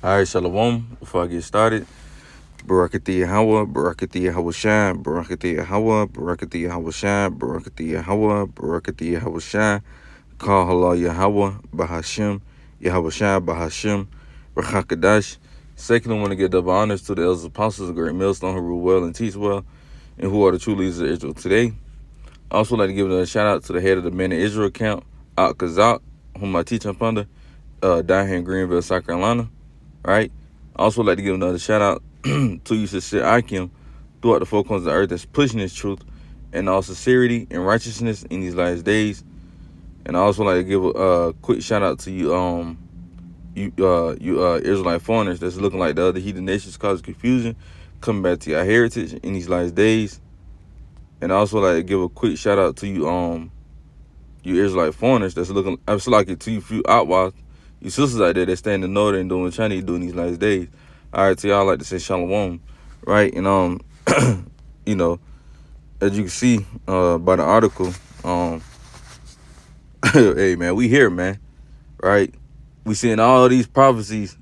All right, Shalom. Before I get started, Barakati Yahweh, Barakati Yahweh Shine, Barakati Yahweh, Barakati Yahweh Shine, Barakati Yahweh, Barakati Yahweh Shine, Call Halal Yahweh, Bahashim, Yahweh Shine, Bahashim, Rakakadash. Secondly, I want to give double honors to the elders apostles, the great millstone who rule well and teach well, and who are the true leaders of Israel today. I also like to give a shout out to the head of the Men of Israel account, Al Kazak, whom I teach up under, down here in Greenville, South Carolina. Right? I also like to give another shout out to you, Sister Akim, throughout the four corners of the earth that's pushing this truth and all sincerity and righteousness in these last days. And I also like to give a quick shout out to you, Israelite foreigners that's looking like the other heathen nations, causing confusion, coming back to your heritage in these last days. And I also like to give a quick shout out to you, you Israelite foreigners that's looking, I also like it to you few outlaws, you sisters out there that stand in the north and doing what Chinese doing these last days. All right, to y'all, I like to say shalom, right? And you know, as you can see by the article, hey man, we here, man, right? We seeing all these prophecies,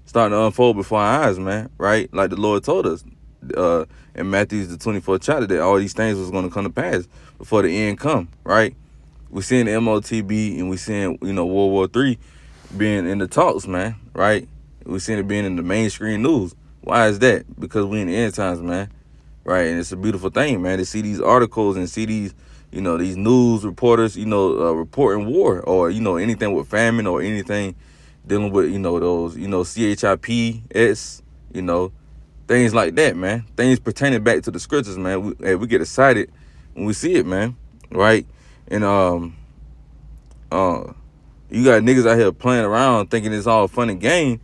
starting to unfold before our eyes, man, right? Like the Lord told us in Matthew the 24th chapter that all these things was going to come to pass before the end come, right? We seeing the MOTB and we seeing, World War III being in the talks, man, right? We seeing it being in the mainstream news. Why is that? Because we in the end times, man, right? And it's a beautiful thing, man, to see these articles and see these, these news reporters, reporting war or, anything with famine or anything dealing with, those, CHIPS, things like that, man. Things pertaining back to the scriptures, man. We get excited when we see it, man, right? And you got niggas out here playing around thinking it's all fun and game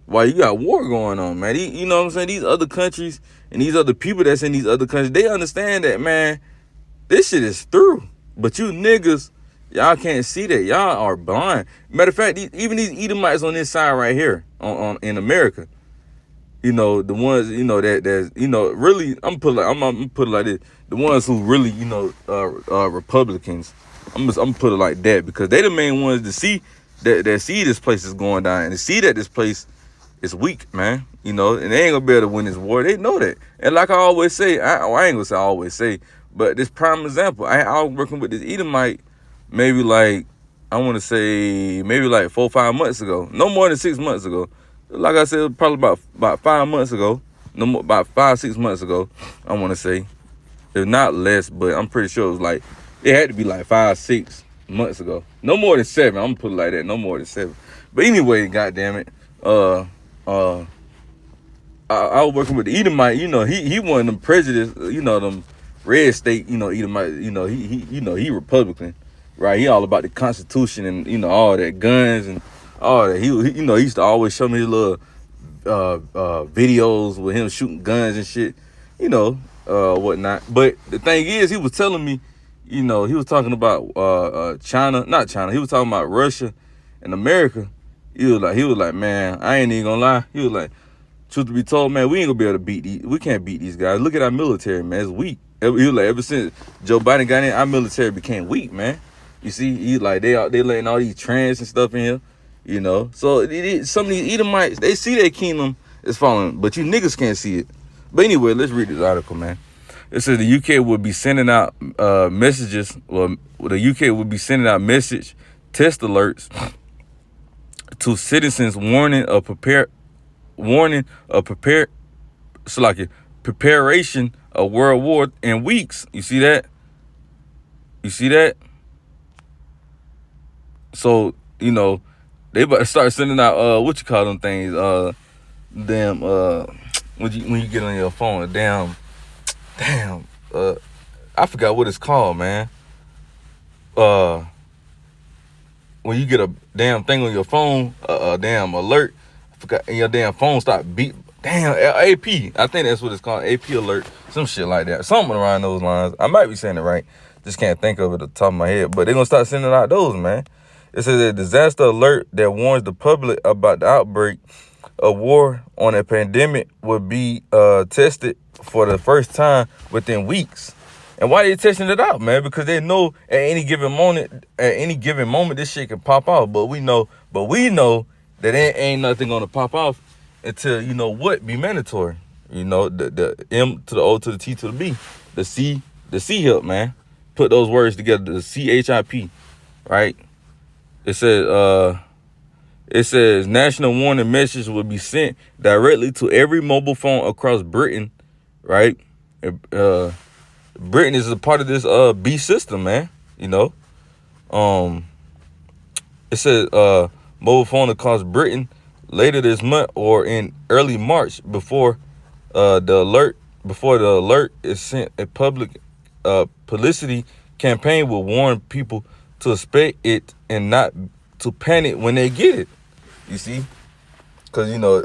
while you got war going on, man. You know what I'm saying? These other countries and these other people that's in these other countries, they understand that, man, this shit is through. But you niggas, y'all can't see that. Y'all are blind. Matter of fact, even these Edomites on this side right here on in America, the ones, that's, really, I'm gonna put it like this. The ones who really, Republicans, I'm gonna put it like that because they the main ones to see that see this place is going down and to see that this place is weak, man. And they ain't gonna be able to win this war. They know that. And like I always say, I ain't gonna say I always say, but this prime example, I was working with this Edomite maybe like, I want to say maybe like 4 or 5 months ago. No more than 6 months ago. Like I said, probably about 5 months ago. No more, about 5, 6 months ago, I want to say. If not less, but I'm pretty sure it was like, it had to be like 5, 6 months ago. No more than 7. I'm gonna put it like that. No more than 7. But anyway, goddamn it. I was working with the Edomite. He one of them prejudiced. Them red state. Edomite. He Republican, right? He all about the Constitution and all that guns and all that. He used to always show me his little videos with him shooting guns and shit. Whatnot. But the thing is, he was telling me. He was talking about China, not China. He was talking about Russia and America. He was like, man, I ain't even gonna lie. He was like, truth to be told, man, we ain't gonna be able to beat these. We can't beat these guys. Look at our military, man. It's weak. He was like, ever since Joe Biden got in, our military became weak, man. You see, he like they letting all these trans and stuff in here, So some of these Edomites, they see their kingdom is falling, but you niggas can't see it. But anyway, let's read this article, man. It says the UK would be sending out messages. Well, the UK would be sending out message test alerts to citizens warning of preparation of world war in weeks. You see that? So they about to start sending out what you call them things? When you get on your phone, I forgot what it's called, man. When you get a damn thing on your phone, a damn alert, I forgot, and your damn phone start beep. Damn, AP. I think that's what it's called, AP alert, some shit like that, something around those lines. I might be saying it right, just can't think of it at the top of my head. But they're gonna start sending out those, man. It says a disaster alert that warns the public about the outbreak of war on a pandemic will be tested for the first time within weeks. And why they testing it out, man? Because they know at any given moment, this shit can pop out. But we know that ain't nothing gonna pop off until you know what be mandatory. You know, the M to the O to the T to the B, the C help, man. Put those words together, the CHIP, right? It says national warning message will be sent directly to every mobile phone across Britain, right? Britain is a part of this B system, man. You know, it says mobile phone across Britain later this month or in early March before the alert is sent. A public publicity campaign will warn people to expect it and not to panic when they get it. You see, because you know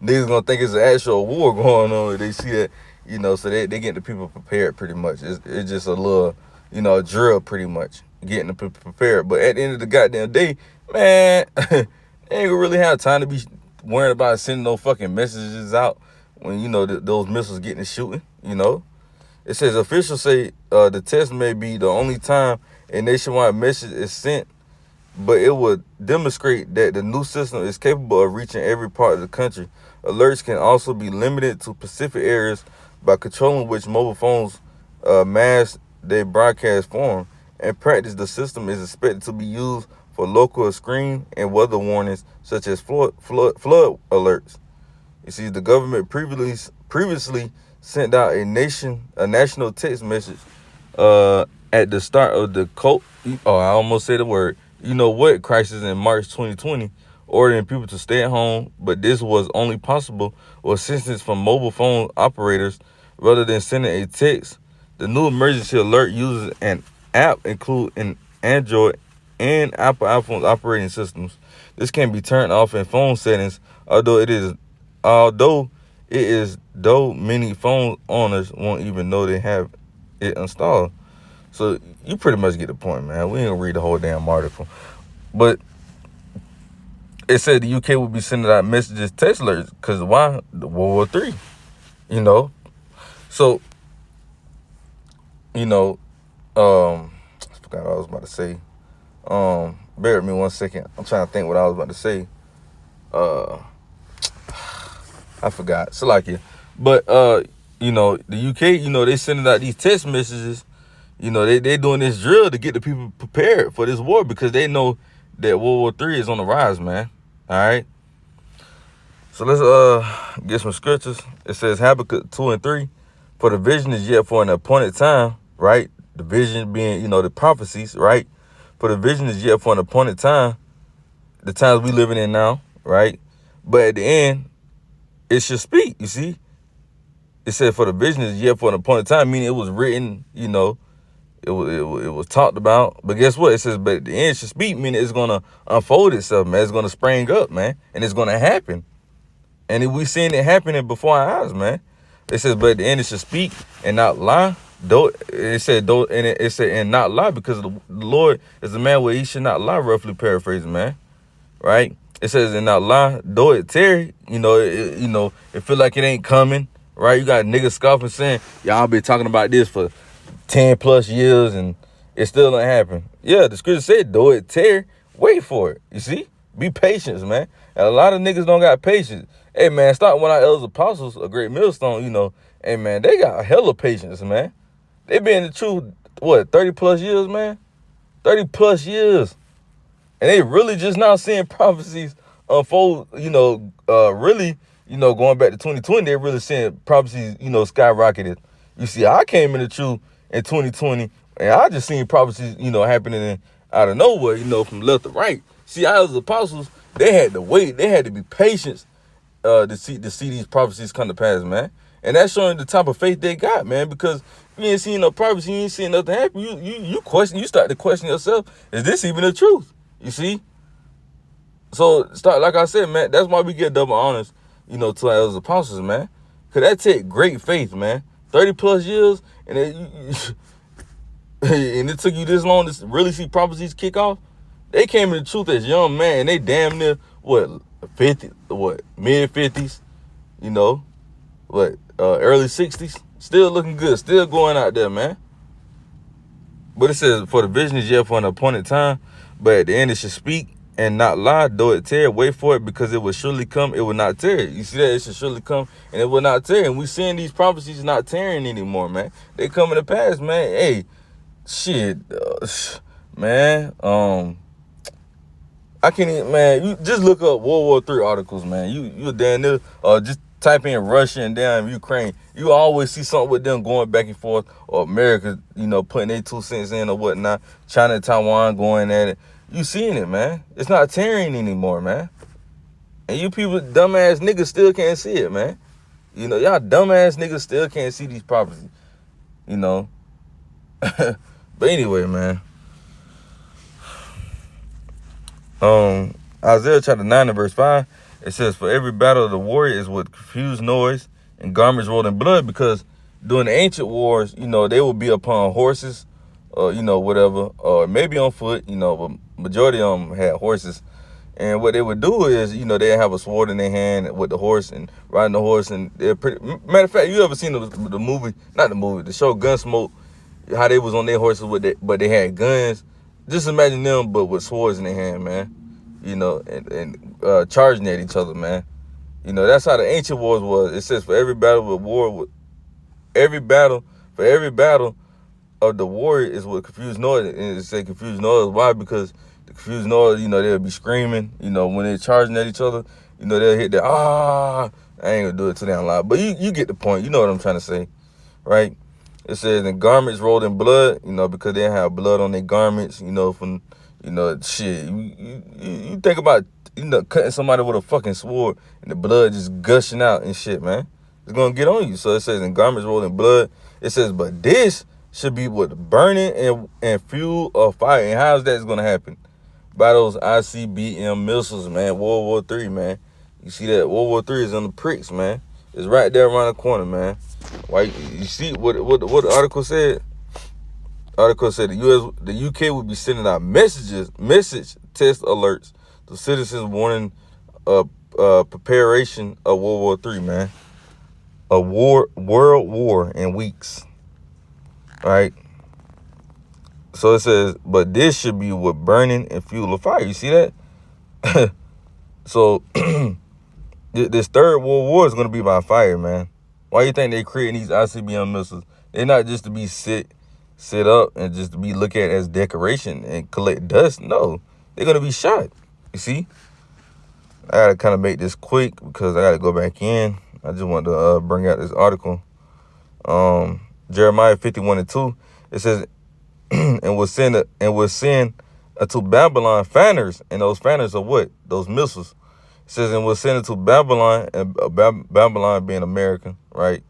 niggas gonna think it's an actual war going on if they see that. You know, so they get the people prepared pretty much. It's just a little, you know, a drill pretty much, getting the people prepared. But at the end of the goddamn day, man, they ain't gonna really have time to be worrying about sending no fucking messages out when, you know, those missiles getting shooting, you know. It says officials say the test may be the only time a nationwide message is sent, but it would demonstrate that the new system is capable of reaching every part of the country. Alerts can also be limited to specific areas by controlling which mobile phones mass they broadcast from. In practice, the system is expected to be used for local screen and weather warnings such as flood alerts. You see, the government previously sent out a national text message at the start of the I almost said the word, you know what, crisis in March 2020, ordering people to stay at home, but this was only possible with assistance from mobile phone operators rather than sending a text. The new emergency alert uses an app included in Android and Apple iPhone operating systems. This can be turned off in phone settings, though many phone owners won't even know they have it installed. So you pretty much get the point, man. We ain't gonna read the whole damn article. But it said the UK will be sending out messages, text alerts, because why? The World War III, you know. So, you know, I forgot what I was about to say. Bear with me 1 second. I'm trying to think what I was about to say. I forgot. Salakia. But, you know, the UK, you know, they sending out these text messages. You know, they doing this drill to get the people prepared for this war because they know that World War III is on the rise, man. All right. So let's get some scriptures. It says Habakkuk 2 and 3. For the vision is yet for an appointed time, right? The vision being, you know, the prophecies, right? For the vision is yet for an appointed time, the times we living in now, right? But at the end, it should speak, you see? It said for the vision is yet for an appointed time, meaning it was written, you know, it was talked about. But guess what? It says, but at the end should speak, meaning it's going to unfold itself, man. It's going to spring up, man. And it's going to happen. And we seen it happening before our eyes, man. It says, but at the end it should speak and not lie. It said and not lie, because the Lord is a man where he should not lie, roughly paraphrasing, man. Right? It says and not lie, though it tarry, you know, it feel like it ain't coming, right? You got niggas scoffing saying, y'all been talking about this for 10 plus years and it still don't happen. Yeah, the scripture said, though it tarry, wait for it. You see? Be patient, man. And a lot of niggas don't got patience. Hey, man, starting with our elders apostles, a great millstone, you know, hey, man, they got a hella patience, man. They been in the truth, 30 plus years, man? 30 plus years. And they really just now seeing prophecies unfold, you know, really, you know, going back to 2020, they really seeing prophecies, you know, skyrocketed. You see, I came in the truth in 2020, and I just seen prophecies, you know, happening out of nowhere, you know, from left to right. See, I was apostles, they had to wait, they had to be patient to see these prophecies come to pass, man. And that's showing the type of faith they got, man, because you ain't seen no prophecy, you ain't seen nothing happen. You start to question yourself, is this even the truth? You see? So, like I said, man, that's why we get double honors, you know, to our apostles, man. Because that take great faith, man. 30 plus years, and it took you this long to really see prophecies kick off. They came in the truth as young man, and they damn near, mid 50s, you know, early 60s. Still looking good, still going out there, man. But it says, for the vision is yet for an appointed time, but at the end it should speak and not lie, though it tear, wait for it, because it will surely come, it will not tear. You see that? It should surely come, and it will not tear. And we seeing these prophecies not tearing anymore, man. They coming to pass, man. Hey, shit, man. I can't even, man. You just look up World War III articles, man. You damn near, just type in Russia and damn Ukraine. You always see something with them going back and forth, or America, putting their 2 cents in or whatnot. China and Taiwan going at it. You seeing it, man. It's not tearing anymore, man. And you people, dumbass niggas, still can't see it, man. Y'all dumbass niggas still can't see these prophecies. But anyway, man. Isaiah chapter 9 and verse 5, it says, for every battle of the warrior is with confused noise and garments rolled in blood, because during the ancient wars, they would be upon horses, or, whatever, or maybe on foot, but majority of them had horses. And what they would do is, they'd have a sword in their hand with the horse and riding the horse. And they're matter of fact, you ever seen the movie, not the movie, the show Gunsmoke, how they was on their horses but they had guns. Just imagine them, but with swords in their hand, man. And charging at each other, man. That's how the ancient wars was. It says for every battle for every battle of the warrior is with confused noise. And it said confused noise. Why? Because the confused noise, they'll be screaming, when they're charging at each other, they'll hit that, I ain't gonna do it too damn loud. But you get the point. You know what I'm trying to say, right? It says, and garments rolled in blood, because they have blood on their garments, from, shit. You think about, cutting somebody with a fucking sword and the blood just gushing out and shit, man. It's gonna get on you. So it says, and garments rolled in blood. It says, but this should be with burning and fuel of fire. And how is that going to happen? By those ICBM missiles, man. World War III, man. You see that? World War III is on the pricks, man. It's right there around the corner, man. Why? You see what the article said? The article said the UK would be sending out message test alerts to citizens warning preparation of World War III, man. World war in weeks. Right? So it says, but this should be with burning and fuel of fire. You see that? So this third World War is going to be by fire, man. Why you think they creating these ICBM missiles? They're not just to be sit up and just to be looked at as decoration and collect dust. No, they're going to be shot. You see? I got to kind of make this quick because I got to go back in. I just want to bring out this article. Jeremiah 51 and 2. It says, and will send unto Babylon fanners, and those fanners are what? Those missiles. It says, and will send it to Babylon, and Babylon being America, right?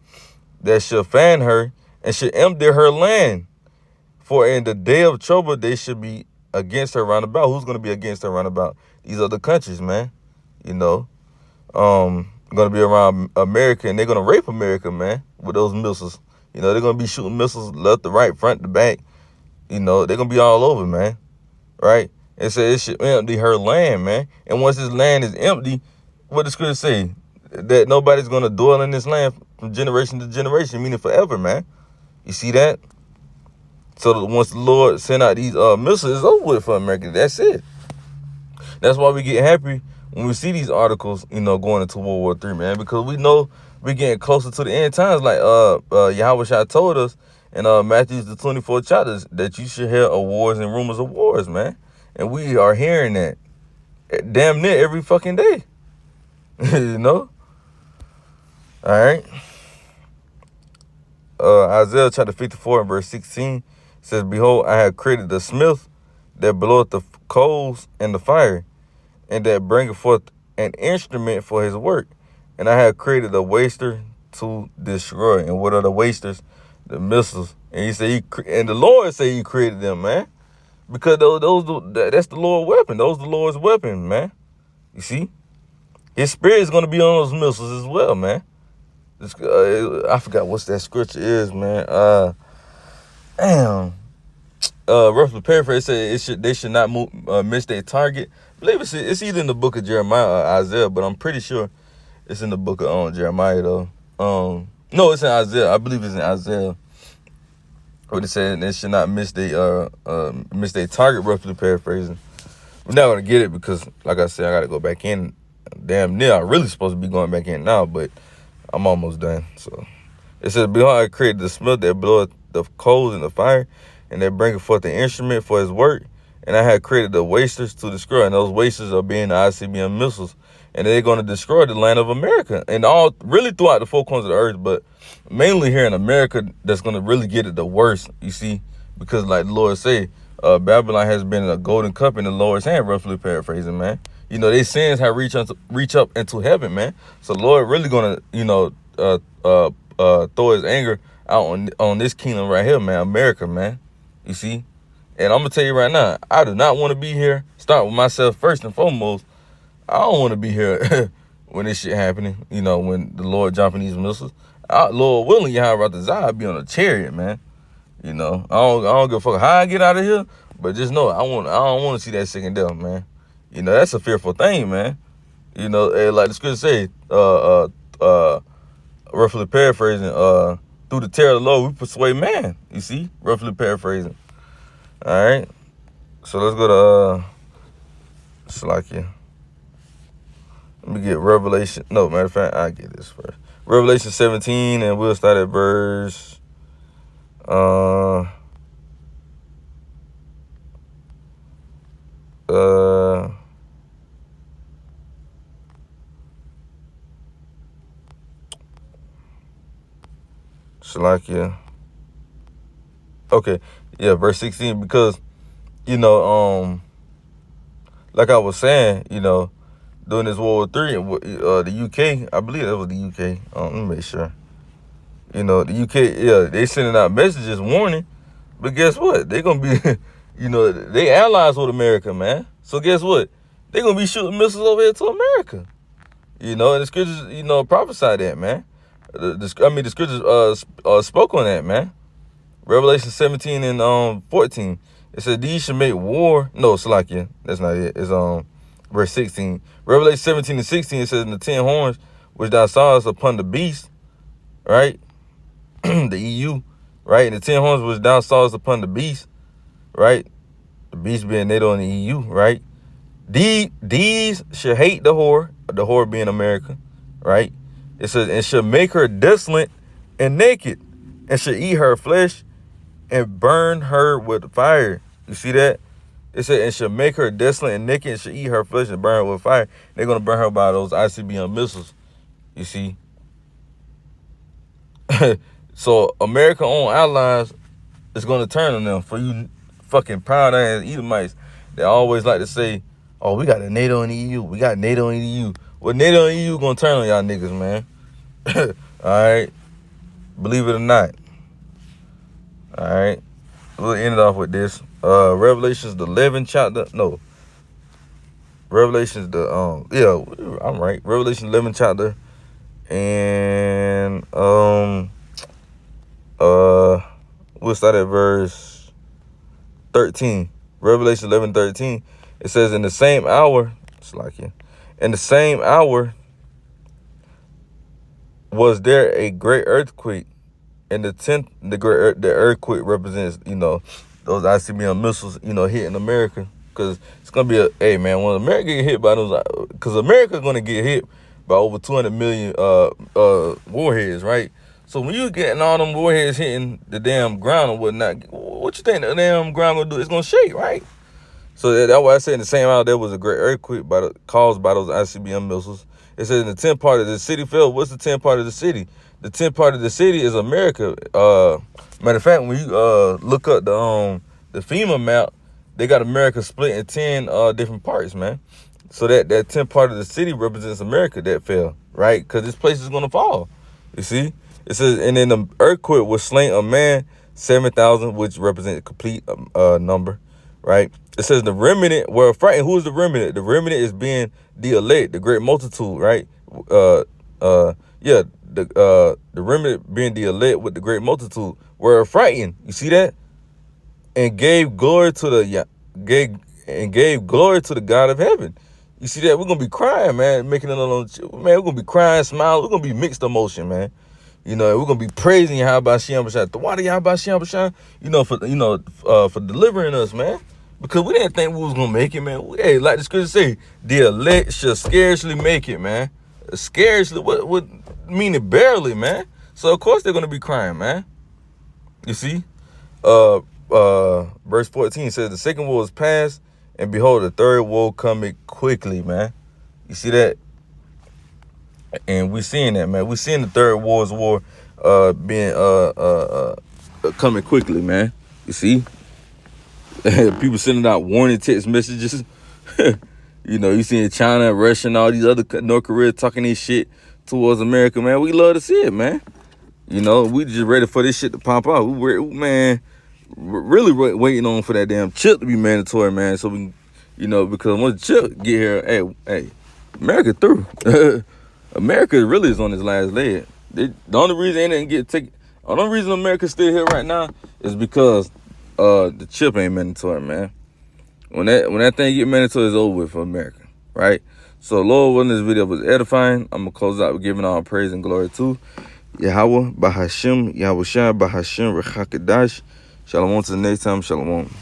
That shall fan her and should empty her land. For in the day of trouble, they should be against her round about. Who's going to be against her round about? These other countries, man. Going to be around America, and they're going to rape America, man, with those missiles. They're going to be shooting missiles left to right, front to back. They're going to be all over, man. Right? It says it should empty her land, man. And once this land is empty, what does Scripture say? That nobody's going to dwell in this land from generation to generation, meaning forever, man. You see that? So once the Lord sent out these missiles, it's over with for America. That's it. That's why we get happy when we see these articles, going into World War III, man, because we know we're getting closer to the end times, like Yahweh Shai told us in Matthew the 24th chapter that you should hear of wars and rumors of wars, man. And we are hearing that damn near every fucking day. All right. Isaiah chapter 54 and verse 16 says, behold, I have created the smith that bloweth the coals and the fire, and that bringeth forth an instrument for his work. And I have created a waster to destroy. And what are the wasters? The missiles. And he said, and the Lord said he created them, man. Because that's the Lord's weapon. Those are the Lord's weapon, man. You see? His spirit is going to be on those missiles as well, man. I forgot what that scripture is, man. Roughly paraphrase, said they should not miss their target. I believe it's either in the book of Jeremiah or Isaiah, but I'm pretty sure it's in the book of Jeremiah, though. No, it's in Isaiah. I believe it's in Isaiah. What it said, they should not miss their target, roughly paraphrasing. We're not gonna get it because, like I said, I gotta go back in. Damn near, I really supposed to be going back in now, but I'm almost done. So it says, behold, I created the smoke that bloweth the coals in the fire, and that bringeth forth the instrument for his work. And I had created the wasters to destroy, and those wasters are being the ICBM missiles, and they're going to destroy the land of America and all really throughout the four corners of the earth, but mainly here in America, that's going to really get it the worst. You see, because like the Lord say, Babylon has been a golden cup in the Lord's hand, roughly paraphrasing, man. You know, their sins have reach up into heaven, man. So the Lord really gonna, throw his anger out on this kingdom right here, man, America, man. You see? And I'm gonna tell you right now, I do not want to be here. Start with myself first and foremost. I don't want to be here when this shit happening, when the Lord dropping these missiles. Lord willing, Yahweh I'll be on a chariot, man. I don't give a fuck how I get out of here, but just know I don't want to see that second death, man. That's a fearful thing, man. Like the scripture say, roughly paraphrasing, through the terror of the Lord we persuade man. You see, roughly paraphrasing. All right, so let's go to Salakia. Let me get Revelation. No, matter of fact, I'll get this first. Revelation 17, and we'll start at verse Salakia. Okay, yeah, verse 16, because like I was saying, during this World War III, the UK, I believe that was the UK. Let me make sure. The UK, yeah, they sending out messages warning, but guess what? They gonna be, they allies with America, man. So guess what? They gonna be shooting missiles over here to America. And the scriptures, prophesy that, man. The scriptures spoke on that, man. Revelation 17 and 14. It said, these should make war. No, Salakia. That's not it. It's verse 16. Revelation 17 and 16, it says, in the 10 horns which thou sawest upon the beast, right? The EU, right? And the 10 horns which thou sawest upon the beast, right? The beast being NATO and the EU, right? These shall hate the whore being America, right? It says, and shall make her desolate and naked, and shall eat her flesh and burn her with fire. You see that? It said, and shall make her desolate and naked, and shall eat her flesh and burn her with fire. They're going to burn her by those ICBM missiles. You see? So America-owned allies is going to turn on them. For you fucking proud-ass Edomites that always like to say, oh, we got a NATO and the EU. We got NATO and the EU. Well, NATO and the EU going to turn on y'all niggas, man. All right? Believe it or not. All right? We'll end it off with this. Revelations the 11th chapter. No. Revelations the I'm right. Revelation 11th chapter. And we'll start at verse 13. Revelation 11:13. It says, in the same hour, in the same hour was there a great earthquake. And the earthquake represents, those ICBM missiles, hitting America. Because it's going to be hey, man, when America get hit by those, because America's going to get hit by over 200 million warheads, right? So when you getting all them warheads hitting the damn ground and whatnot, what you think the damn ground going to do? It's going to shake, right? So that's why I said in the same hour there was a great earthquake caused by those ICBM missiles. It says in the 10th part of the city fell. What's the 10th part of the city? The 10th part of the city is America. Matter of fact, when you look up the FEMA map, they got America split in 10 different parts, man. So that 10th part of the city represents America that fell, right? Because this place is going to fall. You see? It says, and then the earthquake was slain a man, 7,000, which represents a complete number, right? It says the remnant were frightened. Who is the remnant? The remnant is being the elect, the great multitude, right? The remnant being the elect with the great multitude were frightened. You see that? And gave glory to the God of heaven. You see that? We're gonna be crying, man, making it alone. Man, we're gonna be crying, smiling. We're gonna be mixed emotion, man. We're gonna be praising Yahweh Shem B'Shai. The water Yahweh Shem B'Shai, for delivering us, man. Because we didn't think we was gonna make it, man. Hey, like the scripture say, the elect shall scarcely make it, man. Scarcely, what meaning barely, man. So of course they're gonna be crying, man. You see? Verse 14 says the second woe is past, and behold, the third woe coming quickly, man. You see that? And we seeing that, man. We seeing the third world's war being coming quickly, man. You see? People sending out warning text messages. You know, you seeing China, Russia, and all these other North Korea talking this shit towards America, man. We love to see it, man. You know, we just ready for this shit to pop out. We're really waiting on for that damn chip to be mandatory, man. So we can, you know, because once the chip get here, hey, America through. America really is on its last leg. The only reason they didn't get taken, the only reason America's still here right now is because the chip ain't mandatory, man. When that thing get mandatory, it's over with for America, right? So, Lord, when this video was edifying, I'm gonna close out with giving all praise and glory to Yahweh, Bahashim, Yahweh Shai, Bahashim, Rechakadash. Shalom to the next time. Shalom.